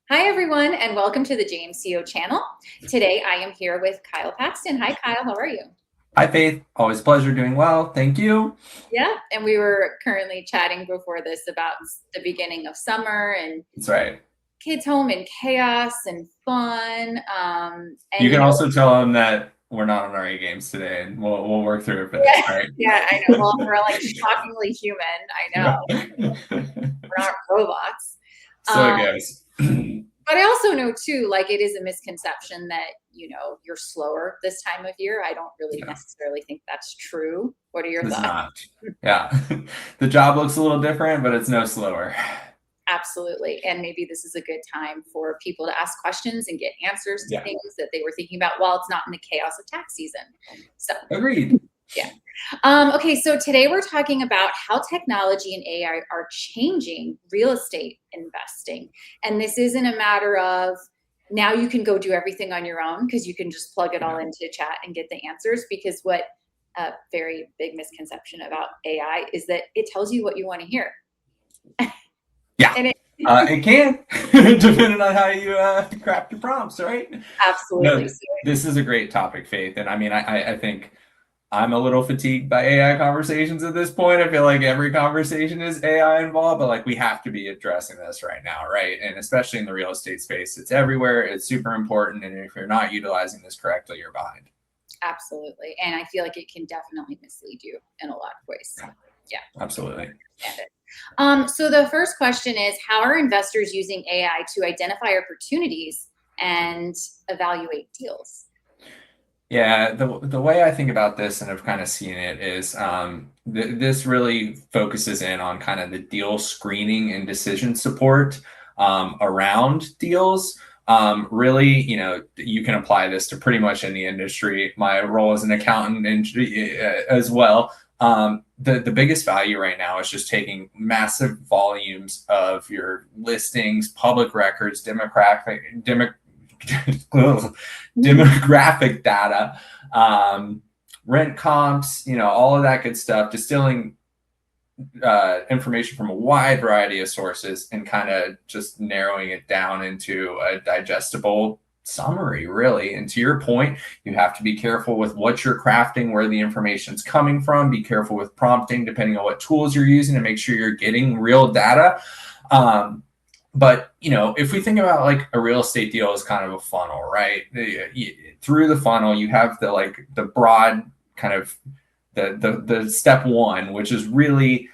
Hi, everyone, and welcome to the James CO channel. Today, I am here with Kyle Paxton. Hi, Kyle. How are you? Hi, Faith. Always a pleasure doing well. Thank you. Yeah, and we were currently chatting before this about the beginning of summer and That's right. kids home and chaos and fun. You can also tell them that we're not on our A games today, and we'll work through it for this, yeah, right? yeah, I know. Well, we're like shockingly human. I know we're not robots. So Um, it goes. But I also know too, like it is a misconception that, you're slower this time of year. I don't really Yeah, necessarily think that's true. What are your it's thoughts? not. Yeah. The job looks a little different, but it's no slower. Absolutely. And maybe this is a good time for people to ask questions and get answers to Yeah. things that they were thinking about while it's not in the chaos of tax season. So, Agreed. yeah. Okay, so today we're talking about how technology and AI are changing real estate investing. And this isn't a matter of now you can go do everything on your own because you can just plug it all Yeah. into chat and get the answers. Because what a very big misconception about AI is that it tells you what you want to hear. Yeah. And it It can, depending on how you craft your prompts, right? No, absolutely. So this is a great topic, Faith. And I mean, I think I'm a little fatigued by AI conversations at this point. I feel like every conversation is AI involved, but like we have to be addressing this right now, right? And especially in the real estate space, it's everywhere. It's super important. And if you're not utilizing this correctly, you're behind. absolutely. And I feel like it can definitely mislead you in a lot of ways. Yeah. Absolutely. Understand it. So the first question is, how are investors using AI to identify opportunities and evaluate deals? Yeah, the way I think about this and have kind of seen it is this really focuses in on kind of the deal screening and decision support around deals. Really, you can apply this to pretty much any industry. My role as an accountant as well. The biggest value right now is just taking massive volumes of your listings, public records, demographic data, rent comps, all of that good stuff, distilling information from a wide variety of sources and kind of just narrowing it down into a digestible summary, really. And to your point, you have to be careful with what you're crafting, where the information's coming from, be careful with prompting depending on what tools you're using to make sure you're getting real data. But if we think about like a real estate deal as kind of a funnel, right? Through the funnel, you have the broad kind of the step one, which is really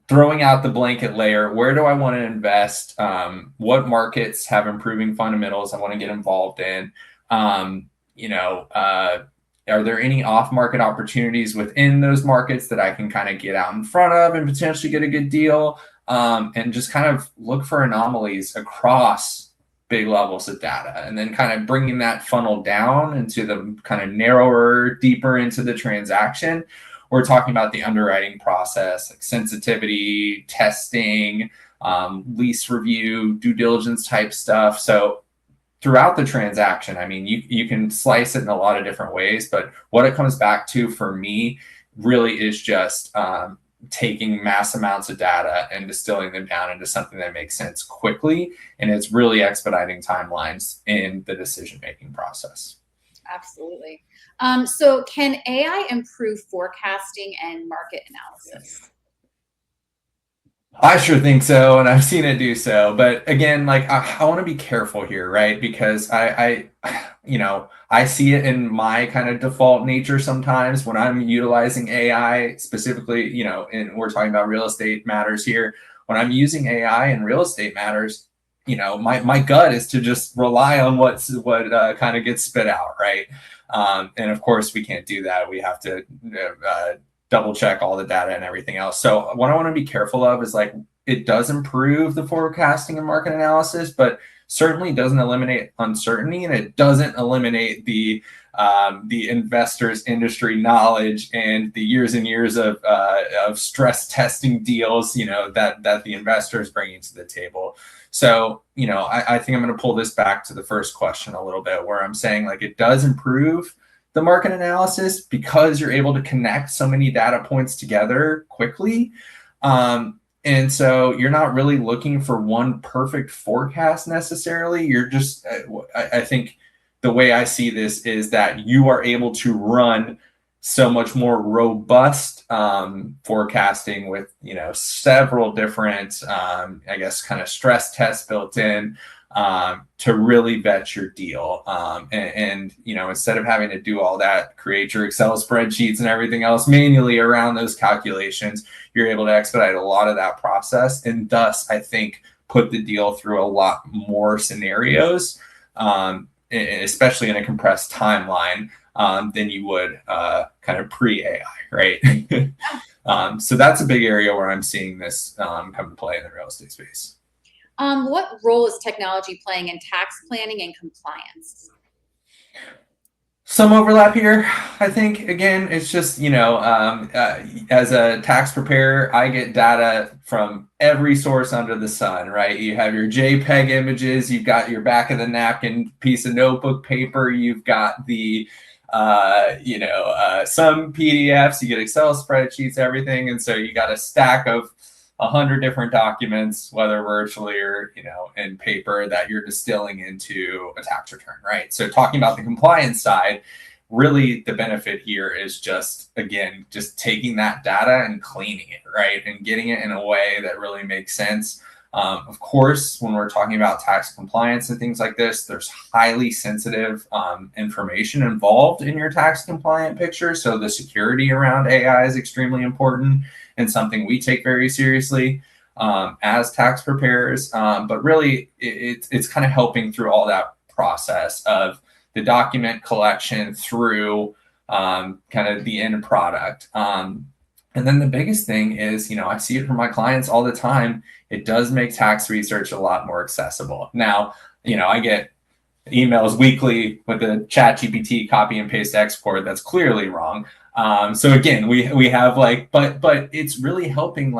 throwing out the blanket layer. Where do I want to invest? What markets have improving fundamentals I want to get involved in? Are there any off-market opportunities within those markets that I can kind of get out in front of and potentially get a good deal? And just kind of look for anomalies across big levels of data, and then kind of bringing that funnel down into the kind of narrower, deeper into the transaction. We're talking about the underwriting process, like sensitivity testing, lease review, due diligence type stuff. So throughout the transaction, I mean, you can slice it in a lot of different ways, but what it comes back to for me really is just taking mass amounts of data and distilling them down into something that makes sense quickly. And it's really expediting timelines in the decision-making process. Absolutely. So can AI improve forecasting and market analysis? I sure think so, and I've seen it do so. But again, like I want to be careful here, right? Because I see it in my kind of default nature sometimes when I'm utilizing AI specifically, and we're talking about real estate matters here. When I'm using AI in real estate matters, my gut is to just rely on what kind of gets spit out, right? And of course, we can't do that. We have to double check all the data and everything else. So what I want to be careful of is like it does improve the forecasting and market analysis, but certainly doesn't eliminate uncertainty, and it doesn't eliminate the investors' industry knowledge and the years and years of stress testing deals, that the investor is bringing to the table. So, I think I'm going to pull this back to the first question a little bit, where I'm saying like it does improve the market analysis because you're able to connect so many data points together quickly. And so you're not really looking for one perfect forecast necessarily. You're just, I think the way I see this is that you are able to run so much more robust forecasting with, several different, I guess, kind of stress tests built in to really vet your deal. Instead of having to do all that, create your Excel spreadsheets and everything else manually around those calculations, you're able to expedite a lot of that process, and thus I think put the deal through a lot more scenarios, especially in a compressed timeline, than you would kind of pre-AI, right? So that's a big area where I'm seeing this come to play in the real estate space. What role is technology playing in tax planning and compliance? Some overlap here. I think, again, it's just, as a tax preparer, I get data from every source under the sun, right? You have your JPEG images, you've got your back of the napkin piece of notebook paper, you've got the, some PDFs, you get Excel spreadsheets, everything. And so you got a stack of 100 different documents, whether virtually or, in paper, that you're distilling into a tax return, right? So talking about the compliance side, really the benefit here is just, again, just taking that data and cleaning it, right? And getting it in a way that really makes sense. Of course, when we're talking about tax compliance and things like this, there's highly sensitive information involved in your tax compliant picture. So the security around AI is extremely important and something we take very seriously as tax preparers. But really, it's kind of helping through all that process of the document collection through kind of the end product. And then the biggest thing is, I see it from my clients all the time. It does make tax research a lot more accessible. Now, I get emails weekly with the ChatGPT copy and paste export that's clearly wrong. So again, we have but it's really helping.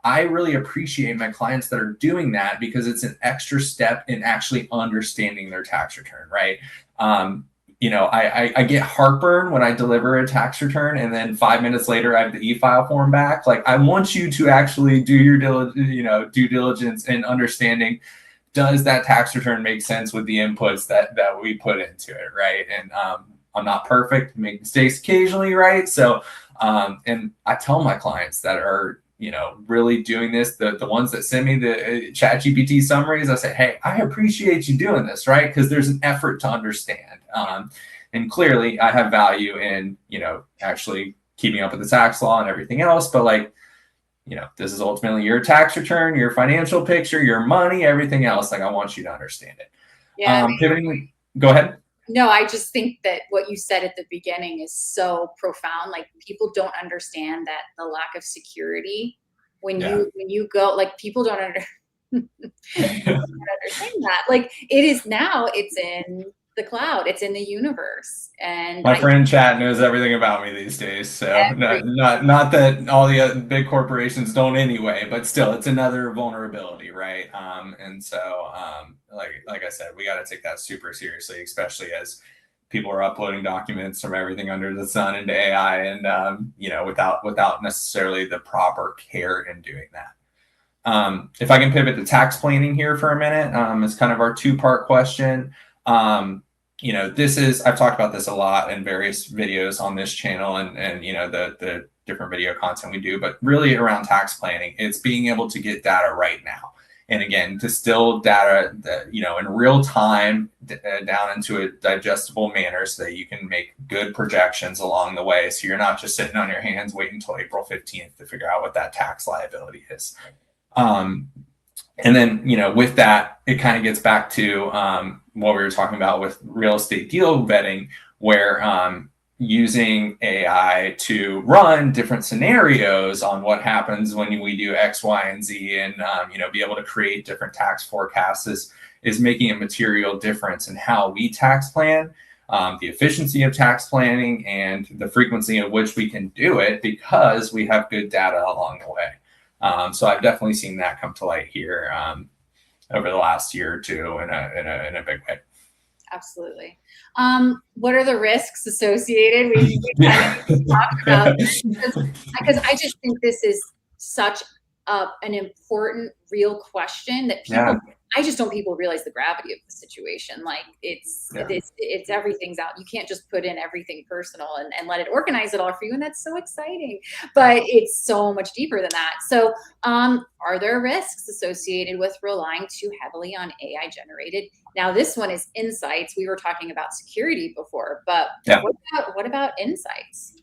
I really appreciate my clients that are doing that because it's an extra step in actually understanding their tax return, right? I get heartburn when I deliver a tax return and then 5 minutes later I have the e-file form back. I want you to actually do your due diligence in understanding, does that tax return make sense with the inputs that we put into it, right? And I'm not perfect, make mistakes occasionally, right? So, and I tell my clients that are, really doing this, the ones that send me the ChatGPT summaries, I say, hey, I appreciate you doing this, right? Because there's an effort to understand. And clearly I have value in, actually keeping up with the tax law and everything else. But this is ultimately your tax return, your financial picture, your money, everything else. I want you to understand it. Yeah. Pivoting, go ahead. No, I just think that what you said at the beginning is so profound. People don't understand that the lack of security when you go, people don't understand that. It is now, it's in the cloud, it's in the universe. And my friend chat knows everything about me these days. So not that all the other big corporations don't anyway, but still, it's another vulnerability, right? And so, like I said, we got to take that super seriously, especially as people are uploading documents from everything under the sun into AI, and without necessarily the proper care in doing that. If I can pivot to tax planning here for a minute, it's kind of our two-part question. I've talked about this a lot in various videos on this channel and the different video content we do, but really around tax planning, it's being able to get data right now. And again, distill data that, in real time down into a digestible manner so that you can make good projections along the way. So you're not just sitting on your hands waiting until April 15th to figure out what that tax liability is. And then, with that, it kind of gets back to what we were talking about with real estate deal vetting, where using AI to run different scenarios on what happens when we do X, Y, and Z, and be able to create different tax forecasts is making a material difference in how we tax plan, the efficiency of tax planning, and the frequency at which we can do it because we have good data along the way. So I've definitely seen that come to light here over the last year or two in a big way. Absolutely. What are the risks associated? We kind of talked about this because I just think this is such an important, real question that Yeah. I just don't people realize the gravity of the situation. Like Yeah. it's everything's out. You can't just put in everything personal and let it organize it all for you. And that's so exciting, but it's so much deeper than that. So, are there risks associated with relying too heavily on AI generated? Now, this one is insights. We were talking about security before, but Yeah. what about insights?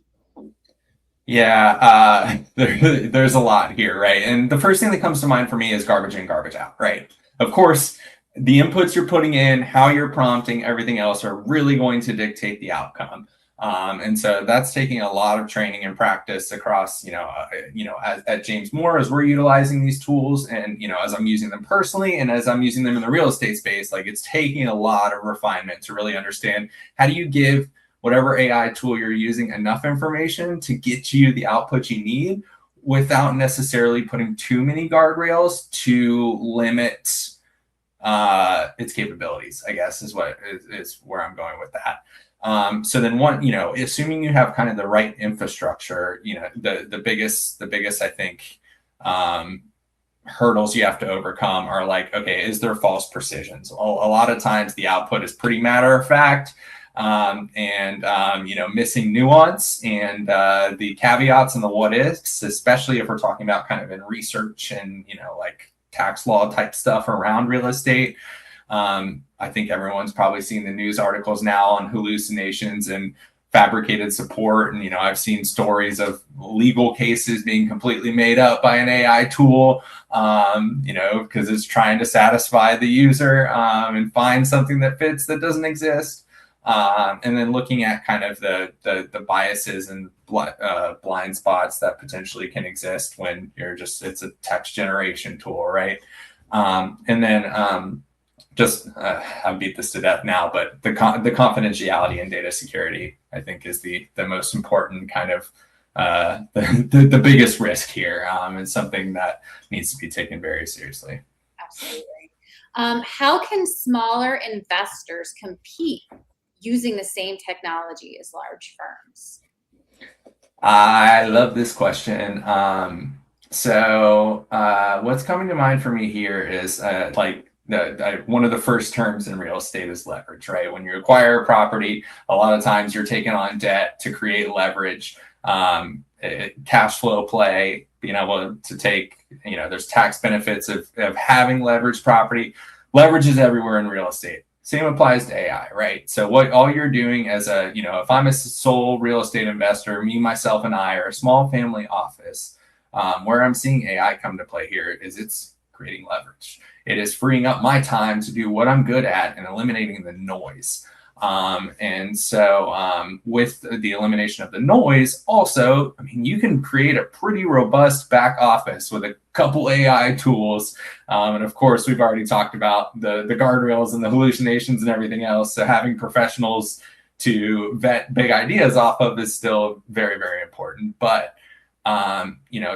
Yeah, there's a lot here, right? And the first thing that comes to mind for me is garbage in, garbage out, right? Of course, the inputs you're putting in, how you're prompting, everything else are really going to dictate the outcome. And so that's taking a lot of training and practice across, at James Moore, as we're utilizing these tools, and as I'm using them personally, and as I'm using them in the real estate space, like it's taking a lot of refinement to really understand how do you give whatever AI tool you're using enough information to get you the output you need without necessarily putting too many guardrails to limit its capabilities, I guess is where I'm going with that. So then assuming you have kind of the right infrastructure, the biggest I think hurdles you have to overcome are like, okay, is there false precisions? A lot of times the output is pretty matter of fact, missing nuance and the caveats and the what ifs, especially if we're talking about kind of in research and like tax law type stuff around real estate. I think everyone's probably seen the news articles now on hallucinations and fabricated support. And, I've seen stories of legal cases being completely made up by an AI tool, because it's trying to satisfy the user and find something that fits that doesn't exist. And then looking at kind of the biases and blind spots that potentially can exist when it's a text generation tool, right? I beat this to death now, but the confidentiality and data security, I think, is the most important kind of the biggest risk here, and something that needs to be taken very seriously. Absolutely. How can smaller investors compete using the same technology as large firms? I love this question. What's coming to mind for me here is one of the first terms in real estate is leverage, right? When you acquire a property, a lot of times you're taking on debt to create leverage, cash flow play, being able to take, there's tax benefits of having leveraged property. Leverage is everywhere in real estate. Same applies to AI, right? So what all you're doing as if I'm a sole real estate investor, me, myself, and I are a small family office, where I'm seeing AI come to play here is it's creating leverage. It is freeing up my time to do what I'm good at and eliminating the noise. With the elimination of the noise, also, you can create a pretty robust back office with a couple AI tools. And of course, we've already talked about the guardrails and the hallucinations and everything else. So having professionals to vet big ideas off of is still very, very important. But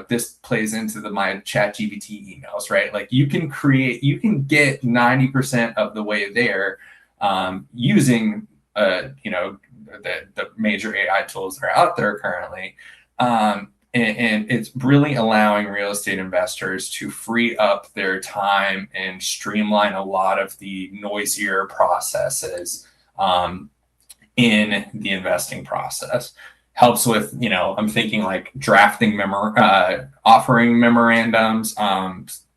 this plays into my ChatGPT emails, right? Like you can get 90% of the way there using the major AI tools that are out there currently. And it's really allowing real estate investors to free up their time and streamline a lot of the noisier processes in the investing process. Helps with, I'm thinking like drafting offering memorandums,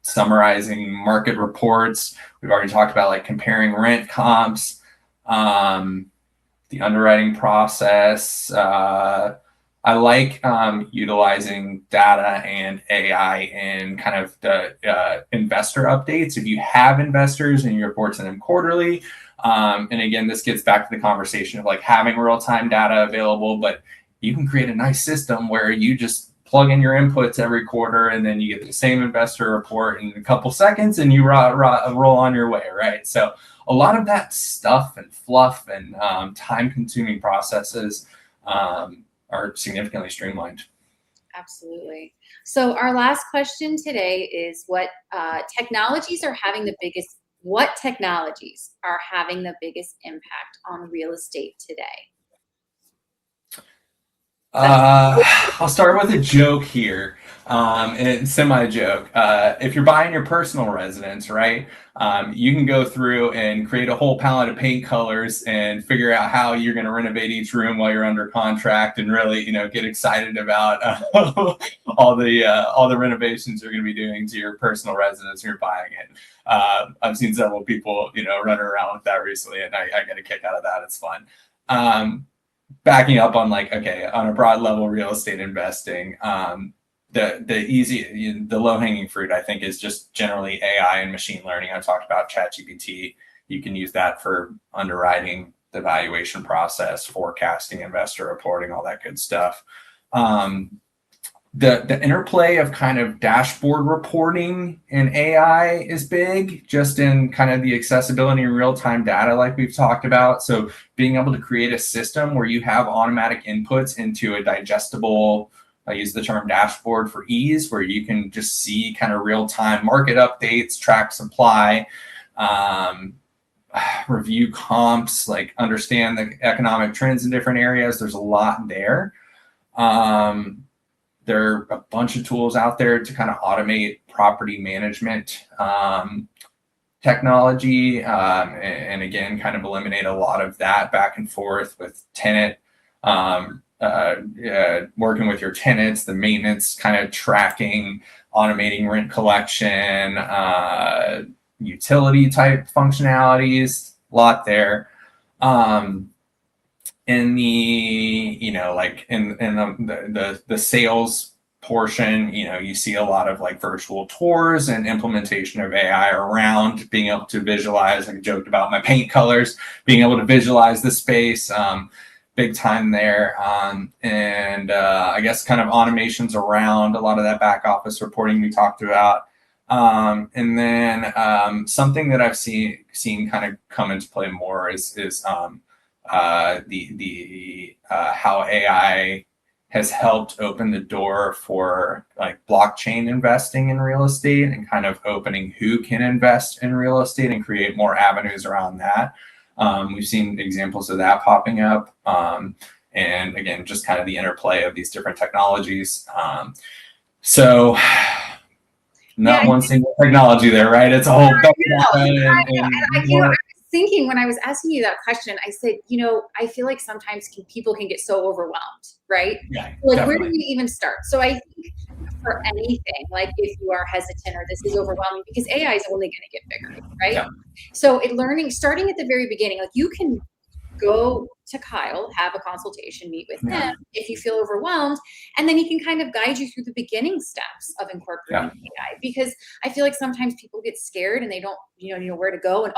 summarizing market reports. We've already talked about like comparing rent comps, the underwriting process. I like utilizing data and AI in kind of the investor updates. If you have investors and you report to them quarterly, and again, this gets back to the conversation of like having real-time data available, but you can create a nice system where you just plug in your inputs every quarter and then you get the same investor report in a couple seconds and you roll on your way, right? So a lot of that stuff and fluff and time-consuming processes are significantly streamlined. Absolutely. So our last question today is what technologies are having the biggest impact on real estate today? I'll start with a joke here. and semi-joke. If you're buying your personal residence, right, you can go through and create a whole palette of paint colors and figure out how you're going to renovate each room while you're under contract, and really, get excited about all the renovations you're going to be doing to your personal residence when you're buying it. I've seen several people, running around with that recently, and I get a kick out of that. It's fun. Backing up on on a broad level, real estate investing. The low hanging fruit, I think, is just generally AI and machine learning. I talked about ChatGPT. You can use that for underwriting, the valuation process, forecasting, investor reporting, all that good stuff. The interplay of kind of dashboard reporting and AI is big, just in kind of the accessibility and real-time data like we've talked about. So being able to create a system where you have automatic inputs into a digestible, I use the term dashboard for ease, where you can just see kind of real-time market updates, track supply, review comps, like understand the economic trends in different areas. There's a lot there. There are a bunch of tools out there to kind of automate property management technology, and again, kind of eliminate a lot of that back and forth with tenant, working with your tenants, the maintenance, kind of tracking, automating rent collection, utility type functionalities, a lot there. In the the sales portion, you see a lot of like virtual tours and implementation of AI around being able to visualize. I joked about my paint colors, being able to visualize the space, big time there. And I guess kind of automations around a lot of that back office reporting we talked about. And then something that I've seen kind of come into play more is how AI has helped open the door for like blockchain investing in real estate, and kind of opening who can invest in real estate and create more avenues around that. We've seen examples of that popping up. And again, just kind of the interplay of these different technologies. So not one single technology there, right? It's a whole thinking when I was asking you that question, I said, I feel like sometimes people can get so overwhelmed, right? Yeah, like definitely. Where do we even start? So I think for anything, like if you are hesitant or this is overwhelming, because AI is only going to get bigger, right? Yeah. So starting at the very beginning, like you can go to Kyle, have a consultation, meet with him if you feel overwhelmed, and then he can kind of guide you through the beginning steps of incorporating AI. Because I feel like sometimes people get scared and they don't, know where to go, and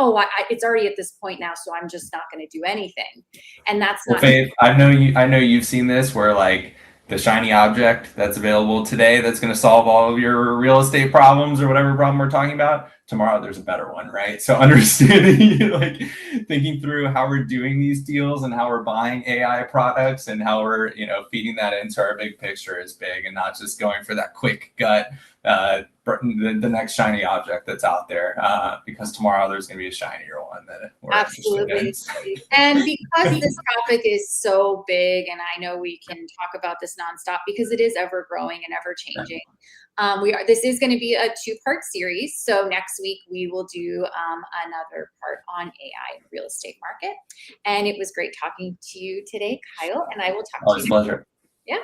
it's already at this point now, so I'm just not going to do anything. And that's not. Faith, I know you've seen this, where like the shiny object that's available today that's going to solve all of your real estate problems or whatever problem we're talking about, tomorrow there's a better one, right? So understanding, like thinking through how we're doing these deals and how we're buying AI products and how we're, feeding that into our big picture is big, and not just going for that quick gut, the next shiny object that's out there, because tomorrow there's going to be a shinier one that we're absolutely. And because this topic is so big, and I know we can talk about this nonstop because it is ever growing and ever changing. This is going to be a 2-part series. So next week we will do another part on AI and real estate market. And it was great talking to you today, Kyle. And I will talk to you. Always a pleasure. Yeah.